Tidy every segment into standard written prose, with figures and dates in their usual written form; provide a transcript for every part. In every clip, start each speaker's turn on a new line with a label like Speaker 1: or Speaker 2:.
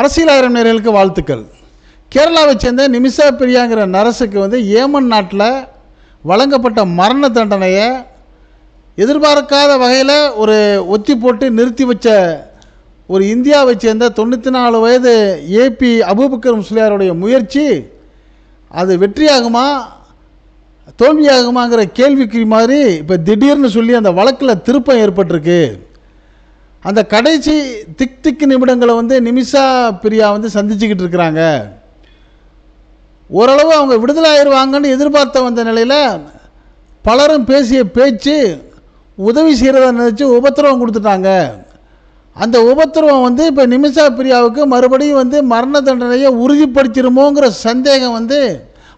Speaker 1: அரசியல் நேயர்களுக்கு வாழ்த்துக்கள். கேரளாவை சேர்ந்த நிமிஷா பிரியாங்கிற நரசுக்கு வந்து ஏமன் நாட்டில் வழங்கப்பட்ட மரண தண்டனையை எதிர்பார்க்காத வகையில் ஒரு ஒத்தி போட்டு நிறுத்தி வச்ச ஒரு இந்தியாவை சேர்ந்த 94 வயது ஏபி அபூபக்கர் முஸ்லியாருடைய முயற்சி அது வெற்றியாகுமா தோல்வியாகுமாங்கிற கேள்விக்கு மாதிரி இப்போ திடீர்னு சொல்லி அந்த வழக்கில் திருப்பம் ஏற்பட்டிருக்கு. அந்த கடைசி திக்கு நிமிடங்களை வந்து நிமிஷா பிரியா வந்து சந்திச்சுக்கிட்டு இருக்கிறாங்க. ஓரளவு அவங்க விடுதலை ஆயிடுவாங்கன்னு எதிர்பார்த்த வந்த நிலையில் பலரும் பேசிய பேச்சு உதவி செய்கிறத நினச்சி உபத்திரவம் கொடுத்துட்டாங்க. அந்த உபத்திரவம் வந்து இப்போ நிமிஷா பிரியாவுக்கு மறுபடியும் வந்து மரண தண்டனையை உறுதிப்படுத்திடுமோங்கிற சந்தேகம் வந்து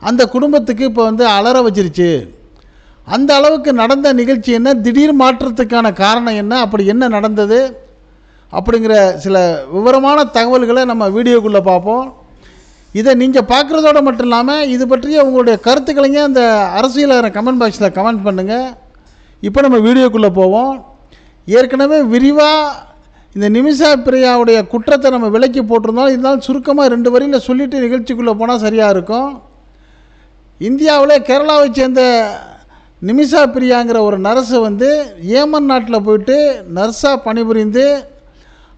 Speaker 1: அந்த குடும்பத்துக்கு இப்போ வந்து அலற வச்சிருச்சு. அந்த அளவுக்கு நடந்த நிகழ்ச்சி என்ன, திடீர் மாற்றத்துக்கான காரணம் என்ன, அப்படி என்ன நடந்தது அப்படிங்கிற சில விவரமான தகவல்களை நம்ம வீடியோக்குள்ளே பார்ப்போம். இதை நீங்கள் பார்க்குறதோடு மட்டும் இல்லாமல் இது பற்றிய உங்களுடைய கருத்துக்களைங்க அந்த அரசியல் கமெண்ட் பாக்ஸில் கமெண்ட் பண்ணுங்கள். இப்போ நம்ம வீடியோக்குள்ளே போவோம். ஏற்கனவே விரிவாக இந்த நிமிஷா பிரியாவுடைய குற்றத்தை நம்ம விலக்கி போட்டிருந்தோம். இருந்தாலும் சுருக்கமாக 2 வரியில் சொல்லிவிட்டு நிகழ்ச்சிக்குள்ளே போனால் சரியாக இருக்கும். இந்தியாவில் கேரளாவை சேர்ந்த நிமிஷா பிரியாங்கிற ஒரு நர்ஸை வந்து ஏமன் நாட்டில் போயிட்டு நர்ஸாக பணிபுரிந்து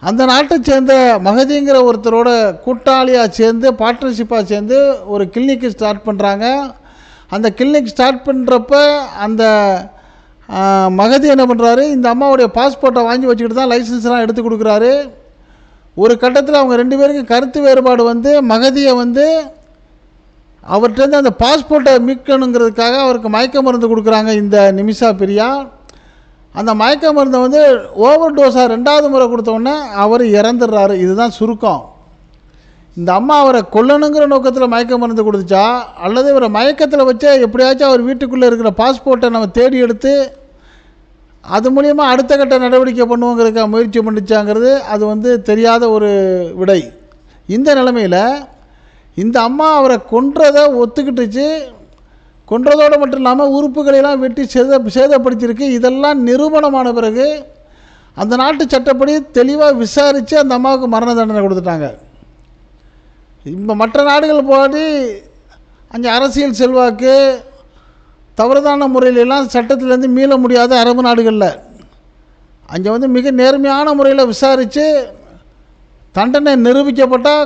Speaker 1: அந்த நாட்டை சேர்ந்த மகதிங்கிற ஒருத்தரோட கூட்டாளியாக சேர்ந்து பார்ட்னர்ஷிப்பாக சேர்ந்து ஒரு கிளினிக்கு ஸ்டார்ட் பண்ணுறாங்க. அந்த கிளினிக் ஸ்டார்ட் பண்ணுறப்ப அந்த மகதி என்ன பண்ணுறாரு, இந்த அம்மாவுடைய பாஸ்போர்ட்டை வாங்கி வச்சுக்கிட்டு தான் லைசன்ஸ்லாம் எடுத்து கொடுக்குறாரு. ஒரு கட்டத்தில் அவங்க 2 பேருக்கும் கருத்து வேறுபாடு வந்து மகதியை வந்து அவர்கிட்ட அந்த பாஸ்போர்ட்டை மீட்கணுங்கிறதுக்காக அவருக்கு மயக்க மருந்து கொடுக்குறாங்க இந்த நிமிஷா பிரியா. அந்த மயக்க மருந்தை வந்து ஓவர் டோஸாக 2வது முறை கொடுத்தோடனே அவர் இறந்துடுறாரு. இதுதான் சுருக்கம். இந்த அம்மா அவரை கொல்லணுங்கிற நோக்கத்தில் மயக்க மருந்து கொடுத்துச்சா அல்லது இவரை மயக்கத்தில் வச்சு எப்படியாச்சும் அவர் வீட்டுக்குள்ளே இருக்கிற பாஸ்போர்ட்டை நம்ம தேடி எடுத்து அது மூலிமா அடுத்த கட்ட நடவடிக்கை பண்ணுவோங்கிறதுக்காக முயற்சி பண்ணிச்சாங்கிறது அது வந்து தெரியாத ஒரு விடை. இந்த நிலைமையில் இந்த அம்மா அவரை கொன்றதை ஒத்துக்கிட்டுச்சு. கொன்றதோடு மட்டும் இல்லாமல் உறுப்புகளெல்லாம் வெட்டி சேதப்படுத்தியிருக்கு. இதெல்லாம் நிரூபணமான பிறகு அந்த நாட்டு சட்டப்படி தெளிவாக விசாரித்து அந்த அம்மாவுக்கு மரண தண்டனை கொடுத்துட்டாங்க. இப்போ மற்ற நாடுகள் போடி அங்கே அரசியல் செல்வாக்கு தவறுதான முறையிலெல்லாம் சட்டத்திலேருந்து மீள முடியாத அரபு நாடுகளில் அங்கே வந்து மிக நேர்மையான முறையில் விசாரித்து தண்டனை நிரூபிக்கப்பட்டால்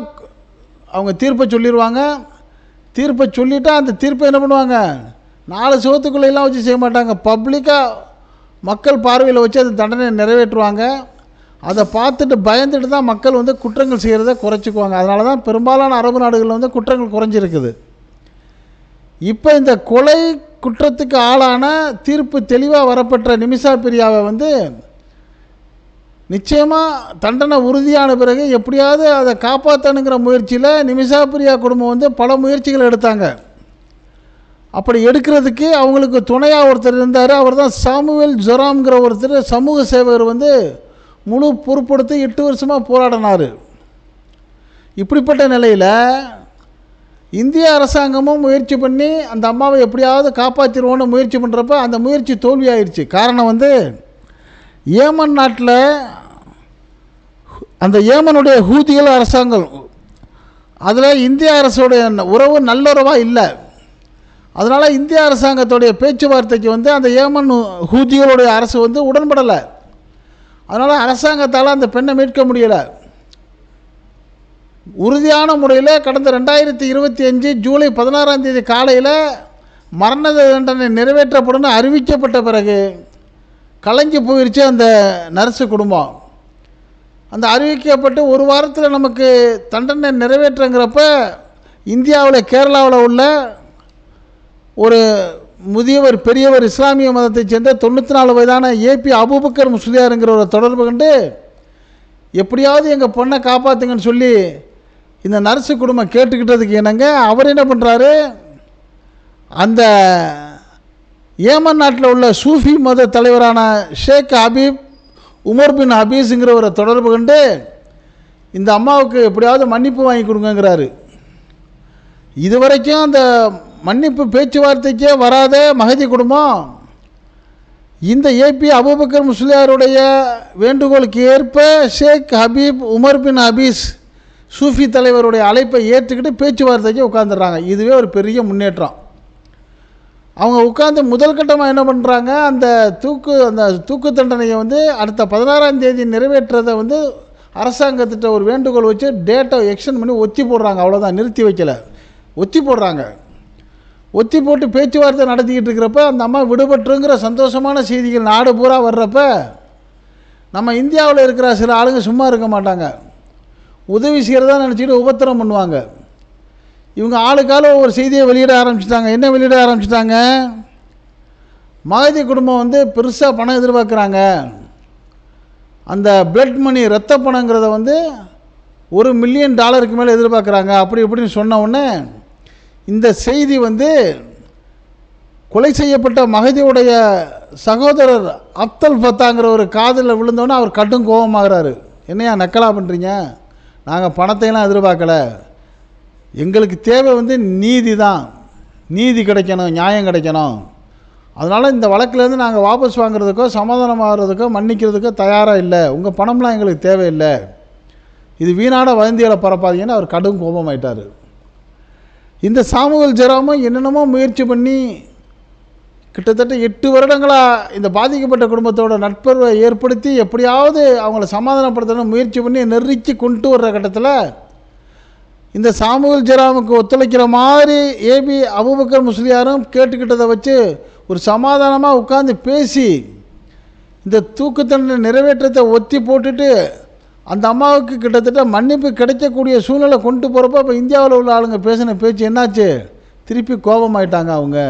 Speaker 1: அவங்க தீர்ப்பை சொல்லிடுவாங்க. தீர்ப்பை சொல்லிவிட்டா அந்த தீர்ப்பை என்ன பண்ணுவாங்க, 4 சுவத்துக்குள்ளெல்லாம் வச்சு செய்ய மாட்டாங்க, பப்ளிக்காக மக்கள் பார்வையில் வச்சு அந்த தண்டனை நிறைவேற்றுவாங்க. அதை பார்த்துட்டு பயந்துட்டு தான் மக்கள் வந்து குற்றங்கள் செய்கிறத குறைச்சிக்குவாங்க. அதனால தான் பெரும்பாலான அரபு நாடுகளில் வந்து குற்றங்கள் குறைஞ்சிருக்குது. இப்போ இந்த கொலை குற்றத்துக்கு ஆளான தீர்ப்பு தெளிவாக வரப்பெற்ற நிமிஷா பிரியாவை வந்து நிச்சயமாக தண்டனை உறுதியான பிறகு எப்படியாவது அதை காப்பாற்றணுங்கிற முயற்சியில் நிமிஷா பிரியா குடும்பம் வந்து பல முயற்சிகள் எடுத்தாங்க. அப்படி எடுக்கிறதுக்கு அவங்களுக்கு துணையாக ஒருத்தர் இருந்தார். அவர் தான் சாமுவேல் ஜொராம்ங்கிற ஒருத்தர் சமூக சேவகர் வந்து முழு பொறுப்படுத்தி 8 வருஷமாக போராடினார். இப்படிப்பட்ட நிலையில் இந்திய அரசாங்கமும் முயற்சி பண்ணி அந்த அம்மாவை எப்படியாவது காப்பாற்றிடுவோன்னு முயற்சி பண்ணுறப்ப அந்த முயற்சி தோல்வியாயிடுச்சு. காரணம் வந்து ஏமன் நாட்டில் அந்த ஏமனுடைய ஹூதிகள் அரசாங்கம் அதில் இந்திய அரசுடைய உறவு நல்லுறவாக இல்லை. அதனால் இந்திய அரசாங்கத்துடைய பேச்சுவார்த்தைக்கு வந்து அந்த ஏமன் ஹூதிகளுடைய அரசு வந்து உடன்படலை. அதனால் அரசாங்கத்தால் அந்த பெண்ணை மீட்க முடியலை. உறுதியான முறையில் கடந்த 2025 ஜூலை 16ஆம் தேதி காலையில் மரண தண்டனை நிறைவேற்றப்படும் அறிவிக்கப்பட்ட பிறகு கலைஞ்சு போயிடுச்சு அந்த நர்ஸு குடும்பம். அந்த அறிவிக்கப்பட்டு 1 வாரத்தில் நமக்கு தண்டனை நிறைவேற்றுங்கிறப்ப இந்தியாவில் கேரளாவில் உள்ள ஒரு முதியவர் பெரியவர் இஸ்லாமிய மதத்தை சேர்ந்த 94 வயதான ஏபி அபூபக்கர் முஸ்லியாருங்கிற ஒரு தொடர்பு கண்டு எப்படியாவது எங்கள் பொண்ணை காப்பாற்றுங்கன்னு சொல்லி இந்த நர்ஸு குடும்பம் கேட்டுக்கிட்டதுக்கு என்னங்க அவர் என்ன பண்ணுறாரு, அந்த ஏமன் நாட்டில் உள்ள சூஃபி மத தலைவரான ஷேக் ஹபீப் உமர் பின் ஹபீஸுங்கிற ஒரு தொடர்பு கண்டு இந்த அம்மாவுக்கு எப்படியாவது மன்னிப்பு வாங்கி கொடுங்கங்கிறாரு. இதுவரைக்கும் அந்த மன்னிப்பு பேச்சுவார்த்தைக்கே வராத மகதி குடும்பம் இந்த ஏபி அபூபக்கர் முஸ்லியாருடைய வேண்டுகோளுக்கு ஏற்ப ஷேக் ஹபீப் உமர் பின் ஹபீஸ் சூஃபி தலைவருடைய அழைப்பை ஏற்றுக்கிட்டு பேச்சுவார்த்தைக்கு உட்காந்துடுறாங்க. இதுவே ஒரு பெரிய முன்னேற்றம். அவங்க உட்காந்து முதல் கட்டமாக என்ன பண்ணுறாங்க, அந்த தூக்கு தண்டனையை வந்து அடுத்த 16ஆம் தேதி நிறைவேற்றதை வந்து அரசாங்கத்திட்ட ஒரு வேண்டுகோள் வச்சு டேட்டை எக்ஸ்டெண்ட் பண்ணி ஒத்தி போடுறாங்க. அவ்வளோதான், நிறுத்தி வைக்கலை, ஒத்தி போடுறாங்க. ஒத்தி போட்டு பேச்சுவார்த்தை நடத்திக்கிட்டு இருக்கிறப்ப அந்த அம்மா விடுபட்டுங்கிற சந்தோஷமான செய்திகள் நாடு பூரா வர்றப்ப நம்ம இந்தியாவில் இருக்கிற சில ஆளுங்க சும்மா இருக்க மாட்டாங்க. உதவி செய்கிறதா நினச்சிக்கிட்டு உபத்திரம் பண்ணுவாங்க. இவங்க ஆளுக்கால ஒரு செய்தியை வெளியிட ஆரம்பிச்சிட்டாங்க. என்ன வெளியிட ஆரம்பிச்சிட்டாங்க, மகதி குடும்பம் வந்து பெருசாக பணம் எதிர்பார்க்குறாங்க. அந்த பிளட் மணி ரத்த பணங்கிறத வந்து $1 மில்லியன் மேலே எதிர்பார்க்குறாங்க. அப்படி இப்படின்னு சொன்ன உடனே இந்த செய்தி வந்து கொலை செய்யப்பட்ட மகதியுடைய சகோதரர் அப்தல் ஃபத்தாங்கிற ஒரு காதில் விழுந்தோன்னே அவர் கடும் கோபமாகறாரு. என்னையா நக்கலா பண்ணுறீங்க, நாங்கள் பணத்தையெல்லாம் எதிர்பார்க்கலை, எங்களுக்கு தேவை வந்து நீதி தான், நீதி கிடைக்கணும், நியாயம் கிடைக்கணும். அதனால் இந்த வழக்கிலேருந்து நாங்கள் வாபஸ் வாங்குறதுக்கோ சமாதானமாகறதுக்கோ மன்னிக்கிறதுக்கோ தயாராக இல்லை, உங்கள் பணம்லாம் எங்களுக்கு தேவையில்லை, இது வீணான வதந்திகளை பரப்பாதீங்கன்னு அவர் கடும் கோபமாயிட்டார். இந்த சாமுவேல் ஜெரோமும் என்னென்னமோ முயற்சி பண்ணி கிட்டத்தட்ட 8 வருடங்களாக இந்த பாதிக்கப்பட்ட குடும்பத்தோட நட்புறவை ஏற்படுத்தி எப்படியாவது அவங்கள சமாதானப்படுத்தணும் முயற்சி பண்ணி நெருக்கி கொண்டு வர்ற கட்டத்தில் இந்த சாமுவேல் ஜெரோமுக்கு ஒத்துழைக்கிற மாதிரி ஏபி அபூபக்கர் முஸ்லியாரும் கேட்டுக்கிட்டதை வச்சு ஒரு சமாதானமாக உட்கார்ந்து பேசி இந்த தூக்கு தண்டனை நிறைவேற்றத்தை ஒத்தி போட்டுட்டு அந்த அம்மாவுக்கு கிட்டத்தட்ட மன்னிப்பு கிடைக்கக்கூடிய சூழ்நிலை கொண்டு போகிறப்ப இப்போ இந்தியாவில் உள்ள ஆளுங்க பேசின பேச்சு என்னாச்சு, திருப்பி கோபமாயிட்டாங்க அவங்க.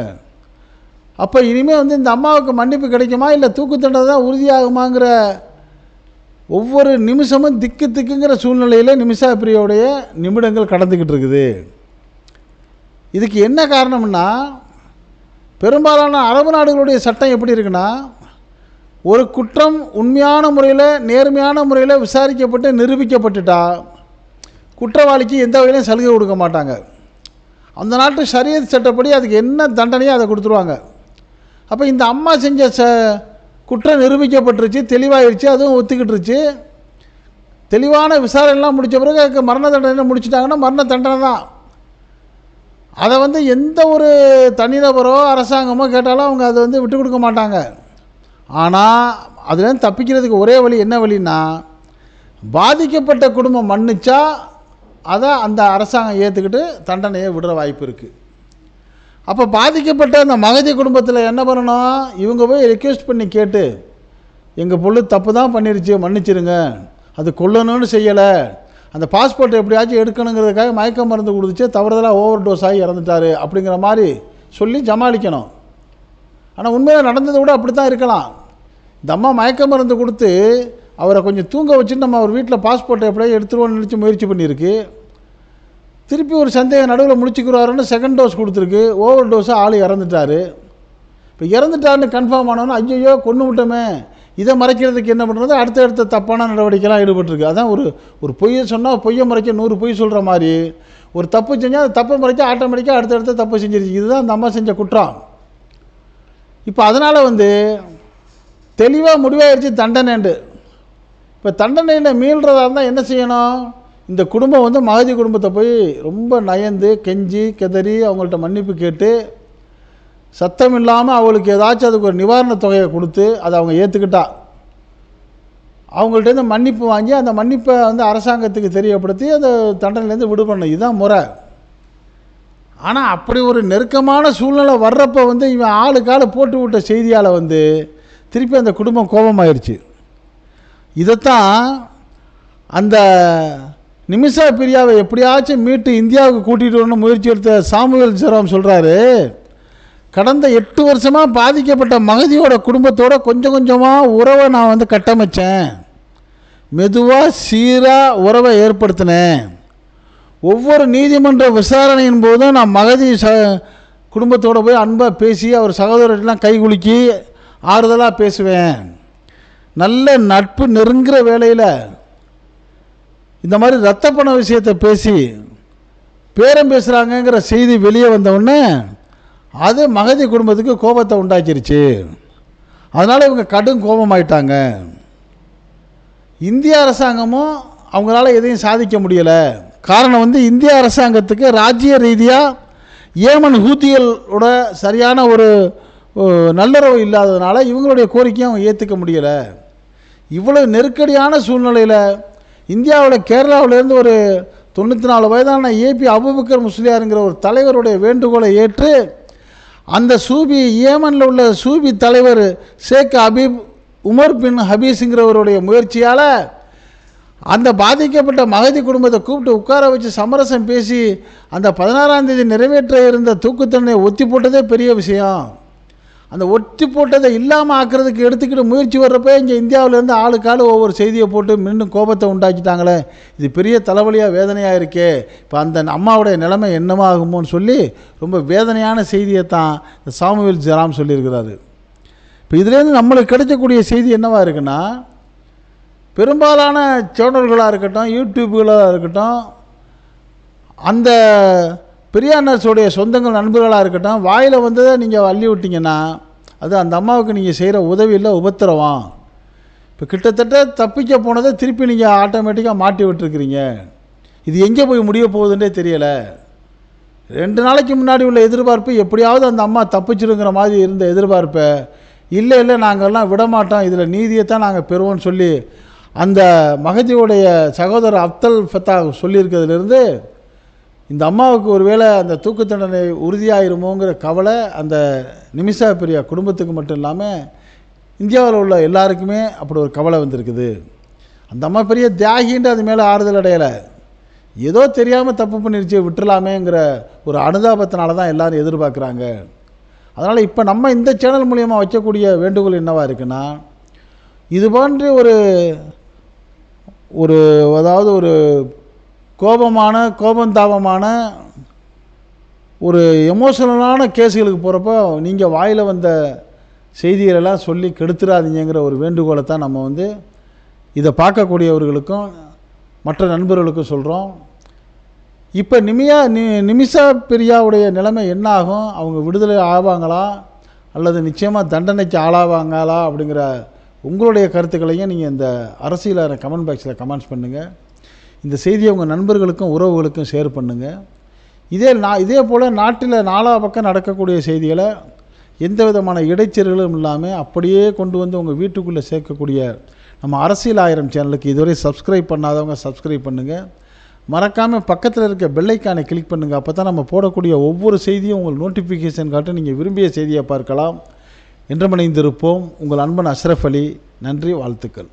Speaker 1: அப்போ இனிமேல் வந்து இந்த அம்மாவுக்கு மன்னிப்பு கிடைக்குமா இல்லை தூக்கு தண்டனை தான் உறுதியாகுமாங்கிற ஒவ்வொரு நிமிஷமும் திக்குங்கிற சூழ்நிலையில் நிமிஷா பிரியோடைய நிமிடங்கள் கடந்துக்கிட்டு இருக்குது. இதுக்கு என்ன காரணம்னா, பெரும்பாலான அரபு நாடுகளுடைய சட்டம் எப்படி இருக்குன்னா, ஒரு குற்றம் உண்மையான முறையில் நேர்மையான முறையில் விசாரிக்கப்பட்டு நிரூபிக்கப்பட்டுட்டா குற்றவாளிக்கு எந்த வகையிலையும் சலுகை கொடுக்க மாட்டாங்க. அந்த நாட்டு ஷரியத் சட்டப்படி அதுக்கு என்ன தண்டனையோ அதை கொடுத்துருவாங்க. அப்போ இந்த அம்மா செஞ்ச குற்றம் நிரூபிக்கப்பட்டுருச்சு, தெளிவாகிடுச்சு, அதுவும் ஒத்துக்கிட்டுருச்சு. தெளிவான விசாரணைலாம் முடித்த பிறகு மரண தண்டனை முடிச்சுட்டாங்கன்னா மரண தண்டனை தான். அதை வந்து எந்த ஒரு தனிநபரோ அரசாங்கமோ கேட்டாலும் அவங்க அதை வந்து விட்டு கொடுக்க மாட்டாங்க. ஆனால் அதுலேருந்து தப்பிக்கிறதுக்கு ஒரே வழி என்ன வழின்னா, பாதிக்கப்பட்ட குடும்பம் மன்னிச்சா அதை அந்த அரசாங்கம் ஏற்றுக்கிட்டு தண்டனையை விடுற வாய்ப்பு இருக்குது. அப்போ பாதிக்கப்பட்ட அந்த மகதி குடும்பத்தில் என்ன பண்ணணும், இவங்க போய் ரெக்வெஸ்ட் பண்ணி கேட்டு எங்கள் பொண்ணு தப்பு தான் பண்ணிருச்சு, மன்னிச்சிருங்க, அது கொல்லணும்னு செய்யலை, அந்த பாஸ்போர்ட் எப்படியாச்சும் எடுக்கணுங்கிறதுக்காக மயக்க மருந்து கொடுத்துச்சு, தவறுதலாக ஓவர் டோஸ் ஆகி இறந்துட்டார் அப்படிங்கிற மாதிரி சொல்லி சமாளிக்கணும். ஆனால் உண்மையாக நடந்ததை விட அப்படி தான் இருக்கலாம். இந்த அம்மா மயக்க மருந்து கொடுத்து அவரை கொஞ்சம் தூங்க வச்சுட்டு நம்ம அவர் வீட்டில் பாஸ்போர்ட்டை எப்படியாவது எடுத்துருவோன்னு நினச்சி முயற்சி பண்ணியிருக்கு. திருப்பி ஒரு சந்தேகம் நடுவில் முடிச்சுக்கிறாருன்னு செகண்ட் டோஸ் கொடுத்துருக்கு, ஓவர் டோஸாக ஆள் இறந்துட்டார். இப்போ இறந்துட்டாருன்னு கன்ஃபார்ம் ஆனோன்னா ஐயோ கொண்டு விட்டோமே, இதை மறைக்கிறதுக்கு என்ன பண்ணுறது, அடுத்த தப்பான நடவடிக்கைலாம் ஈடுபட்டிருக்கு. அதான் ஒரு பொய்யை சொன்னால் பொய்யை மறைக்க 100 பொய் சொல்கிற மாதிரி ஒரு தப்பு செஞ்சால் அது தப்பை மறைக்க ஆட்டோமேட்டிக்காக அடுத்த தப்பு செஞ்சிருச்சு. இதுதான் அந்த அம்மா செஞ்ச குற்றம். இப்போ அதனால் வந்து தெளிவாக முடிவாகிடுச்சு தண்டனைண்டு. இப்போ தண்டனையில் மீள்றதா இருந்தால் என்ன செய்யணும், இந்த குடும்பம் வந்து மகதி குடும்பத்தை போய் ரொம்ப நயந்து கெஞ்சி கெதறி அவங்கள்ட்ட மன்னிப்பு கேட்டு சத்தம் இல்லாமல் அவளுக்கு ஏதாச்சும் அதுக்கு ஒரு நிவாரண தொகையை கொடுத்து அதை அவங்க ஏற்றுக்கிட்டா அவங்கள்ட்ட மன்னிப்பு வாங்கி அந்த மன்னிப்பை வந்து அரசாங்கத்துக்கு தெரியப்படுத்தி அந்த தண்டனையிலேருந்து விடுபடணும். இதுதான் முறை. ஆனால் அப்படி ஒரு நெருக்கமான சூழ்நிலை வர்றப்போ வந்து இவன் ஆளுக்கால போட்டு விட்ட செய்தியால் வந்து திருப்பி அந்த குடும்பம் கோபமாயிருச்சு. இதைத்தான் அந்த நிமிஷா பிரியாவை எப்படியாச்சும் மீட்டு இந்தியாவுக்கு கூட்டிகிட்டு வரணும் முயற்சி எடுத்த சாமுவேல் ஜெரோம் சொல்கிறாரு, கடந்த 8 வருஷமாக பாதிக்கப்பட்ட மகதியோட குடும்பத்தோட கொஞ்சம் கொஞ்சமாக உறவை நான் வந்து கட்டமைச்சேன், மெதுவாக சீராக உறவை ஏற்படுத்தினேன். ஒவ்வொரு நீதிமன்ற விசாரணையின் போதும் நான் மகதி குடும்பத்தோடு போய் அன்பாக பேசி அவர் சகோதரர்கள்லாம் கைகுலுக்கி ஆறுதலாக பேசுவேன். நல்ல நட்பு நெருங்குற வேளையில் இந்த மாதிரி ரத்த பண விஷயத்தை பேசி பேரம் பேசுகிறாங்கங்கிற செய்தி வெளியே வந்தவுடனே அது மகதி குடும்பத்துக்கு கோபத்தை உண்டாக்கிருச்சு. அதனால் இவங்க கடும் கோபமாயிட்டாங்க. இந்திய அரசாங்கமும் அவங்களால எதையும் சாதிக்க முடியலை. காரணம் வந்து இந்திய அரசாங்கத்துக்கு ராஜ்ய ரீதியாக ஏமன் ஹூத்திகளோட சரியான ஒரு நல்லுறவு இல்லாததுனால இவங்களுடைய கோரிக்கையை அவங்க ஏற்றுக்க முடியலை. இவ்வளோ நெருக்கடியான சூழ்நிலையில் இந்தியாவில் கேரளாவிலேருந்து ஒரு 94 வயதான ஏபி அபுபக்கர் முஸ்லியாருங்கிற ஒரு தலைவருடைய வேண்டுகோளை ஏற்று அந்த சூபி ஏமனில் உள்ள சூபி தலைவர் ஷேக் ஹபீப் உமர் பின் ஹபீஸுங்கிறவருடைய முயற்சியால் அந்த பாதிக்கப்பட்ட மகதி குடும்பத்தை கூப்பிட்டு உட்கார வச்சு சமரசம் பேசி அந்த 16ஆம் தேதி நிறைவேற்ற இருந்த தூக்கு தண்டனையை ஒத்தி போட்டதே பெரிய விஷயம். அந்த ஒத்தி போட்டதை இல்லாமல் ஆக்கிறதுக்கு எடுத்துக்கிட்டு முயற்சி வர்றப்போ இங்கே இந்தியாவிலேருந்து ஆளுக்கு ஆள் ஒவ்வொரு செய்தியை போட்டு மீண்டும் கோபத்தை உண்டாக்கிட்டாங்களே, இது பெரிய தலைவலியாக வேதனையாக இருக்கே, இப்போ அந்த அம்மாவுடைய நிலைமை என்னமாகுமோன்னு சொல்லி ரொம்ப வேதனையான செய்தியை தான் இந்த சாமுவேல் ஜெராம் சொல்லியிருக்கிறாரு. இப்போ இதுலேருந்து நம்மளுக்கு கிடைக்கக்கூடிய செய்தி என்னவாக இருக்குன்னா, பெரும்பாலான சேனல்களாக இருக்கட்டும், யூடியூப்களாக இருக்கட்டும், அந்த பெரியார் நர்ஸோடைய சொந்தங்கள் நண்பர்களாக இருக்கட்டும், வாயில் வந்ததை நீங்கள் அள்ளி விட்டிங்கன்னா அது அந்த அம்மாவுக்கு நீங்கள் செய்கிற உதவியில் உபத்திரவம். இப்போ கிட்டத்தட்ட தப்பிக்க போனதை திருப்பி நீங்கள் ஆட்டோமேட்டிக்காக மாட்டி விட்டுருக்கிறீங்க. இது எங்கே போய் முடிய போகுதுன்றே தெரியலை. 2 நாளைக்கு முன்னாடி உள்ள எதிர்பார்ப்பு எப்படியாவது அந்த அம்மா தப்பிச்சிருங்கிற மாதிரி இருந்த எதிர்பார்ப்பை இல்லை நாங்கள்லாம் விடமாட்டோம், இதில் நீதியைத்தான் நாங்கள் பெறுவோம்னு சொல்லி அந்த மகதியுடைய சகோதரர் அப்தல் ஃபத்தா சொல்லியிருக்கிறதுலேருந்து இந்த அம்மாவுக்கு ஒருவேளை அந்த தூக்கு தண்டனை உறுதியாயிருமோங்கிற கவலை அந்த நிமிஷா பிரியா குடும்பத்துக்கு மட்டும் இல்லாமல் இந்தியாவில் உள்ள எல்லாருக்குமே அப்படி ஒரு கவலை வந்திருக்குது. அந்த அம்மா பெரிய தியாகின்ட்டு அது மேலே ஆறுதல் அடையலை, ஏதோ தெரியாமல் தப்பு பண்ணிருச்சு விட்டுலாமேங்கிற ஒரு அனுதாபத்தினால தான் எல்லோரும் எதிர்பார்க்குறாங்க. அதனால் இப்போ நம்ம இந்த சேனல் மூலிமா வைக்கக்கூடிய வேண்டுகோள் என்னவாக இருக்குன்னா, இது போன்று அதாவது ஒரு கோபந்தாபமான ஒரு எமோஷனலான கேஸுகளுக்கு போகிறப்போ நீங்கள் வாயில் வந்த செய்திகளெல்லாம் சொல்லி கெடுத்துடாதீங்கிற ஒரு வேண்டுகோளை தான் நம்ம இதை பார்க்கக்கூடியவர்களுக்கும் மற்ற நண்பர்களுக்கும் சொல்கிறோம். இப்போ நிமிஷா பிரியாவுடைய நிலைமை என்ன ஆகும், அவங்க விடுதலை ஆவாங்களா அல்லது நிச்சயமாக தண்டனைக்கு ஆளாவாங்களா அப்படிங்கிற உங்களுடைய கருத்துக்களையும் நீங்கள் இந்த அரசியலான கமெண்ட் பாக்ஸில் கமெண்ட்ஸ் பண்ணுங்கள். இந்த செய்தியை உங்கள் நண்பர்களுக்கும் உறவுகளுக்கும் ஷேர் பண்ணுங்கள். இதே போல் நாட்டில் 4 பக்கம் நடக்கக்கூடிய செய்திகளை எந்த விதமான இடைச்செருகளும் இல்லாமல் அப்படியே கொண்டு வந்து உங்கள் வீட்டுக்குள்ளே சேர்க்கக்கூடிய நம்ம அரசியல் 1000 சேனலுக்கு இதுவரை சப்ஸ்கிரைப் பண்ணாதவங்க சப்ஸ்கிரைப் பண்ணுங்கள். மறக்காமல் பக்கத்தில் இருக்க பெல்லைக்கானை கிளிக் பண்ணுங்கள். அப்போ தான் நம்ம போடக்கூடிய ஒவ்வொரு செய்தியும் உங்களுக்கு நோட்டிஃபிகேஷன் காட்டும், நீங்கள் விரும்பிய செய்தியை பார்க்கலாம். என்றும் இணைந்திருப்போம். உங்கள் அன்பன் அஷ்ரஃப் அலி. நன்றி, வாழ்த்துக்கள்.